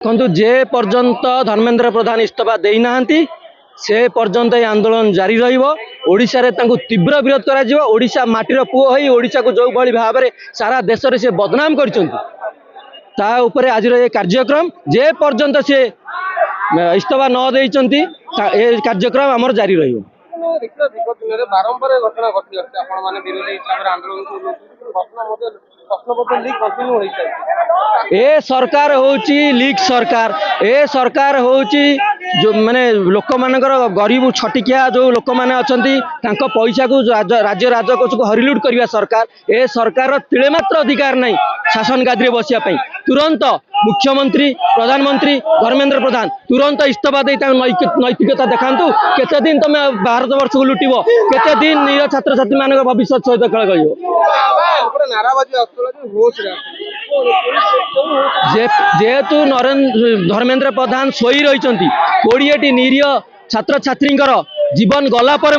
ଦେଖନ୍ତୁ ଯେ ପର୍ଯ୍ୟନ୍ତ ଧର୍ମେନ୍ଦ୍ର ପ୍ରଧାନ ଇସ୍ତଫା ଦେଇନାହାନ୍ତି ସେ ପର୍ଯ୍ୟନ୍ତ ଏହି ଆନ୍ଦୋଳନ ଜାରି ରହିବ। ଓଡ଼ିଶାରେ ତାଙ୍କୁ ତୀବ୍ର ବିରୋଧ କରାଯିବ। ଓଡ଼ିଶା ମାଟିର ପୁଅ ହୋଇ ଓଡ଼ିଶାକୁ ଯେଉଁଭଳି ଭାବରେ ସାରା ଦେଶରେ ସେ ବଦନାମ କରିଛନ୍ତି ତା ଉପରେ ଆଜିର ଏ କାର୍ଯ୍ୟକ୍ରମ ଯେ ପର୍ଯ୍ୟନ୍ତ ସେ ଇସ୍ତଫା ନ ଦେଇଛନ୍ତି ଏ କାର୍ଯ୍ୟକ୍ରମ ଆମର ଜାରି ରହିବ। ବାରମ୍ବାର ଘଟଣା ଘଟି ଆସୁଛି ଆପଣ ମାନେ ବିରୋଧୀ ହିସାବରେ ଆନ୍ଦୋଳନ ए सरकार होची लीक सरकार ए सरकार होची जो माने लोक मानकर गरीब छटिकिया जो लोक माने अछंती तांको पैसा को राज्य राजकोष को हरिलुट करबा सरकार ए सरकार तिळे मात्र अधिकार नहीं शासन गादी रे बसिया पई। तुरंत मुख्यमंत्री प्रधानमंत्री धर्मेंद्र प्रधान तुरंत इस्तीफा दे नैतिकता देखांतु। केते दिन तुम भारत वर्ष को लुटिबो केते दिन निर छात्र छात्री मान भविष्य सहित खेल करियो। जेहेतु धर्मेंद्र प्रधान सोई रही 20टी निरीह छात्र छात्री जीवन गला पर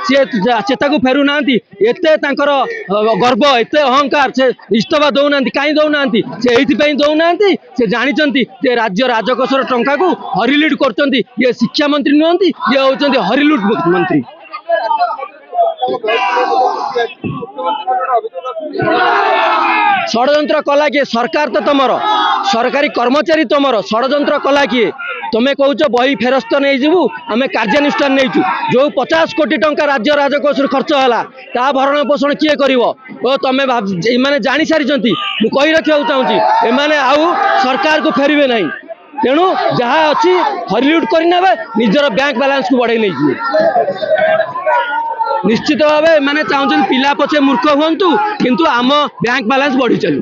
सी चेता को फेरु ना एते गर्व एते अहंकार से इस्तीफा दौना कहीं दौना से दौना से जानते राज्य राजकोषर टंका को हरिलुट कर ये शिक्षा मंत्री नुहति ये होती हरिलुट मंत्री। षड्यंत्र कला किए सरकार तो तुम सरकारी कर्मचारी तुम षड्यंत्र कला किए तुम्हें कहूच बही फेरस्त नहीं जीवु आम कार्यानुष्ठान नहीं जो 50 कोटी टंका राज्य राजकोष खर्च है भरण पोषण किए कर तुम्हें मैंने जानी सारी मुझे रखा चाहूँगी एमाने आउ सरकार को फेरवे नहीं तेणु जहाँ अच्छी हरिलुट करने निजर बैंक बैलेंस को बढ़े नहीं निश्चित भाव मैंने चाहते पिला पचे मूर्ख हूँ किंतु आम बैंक बैलेंस बढ़ी चलू।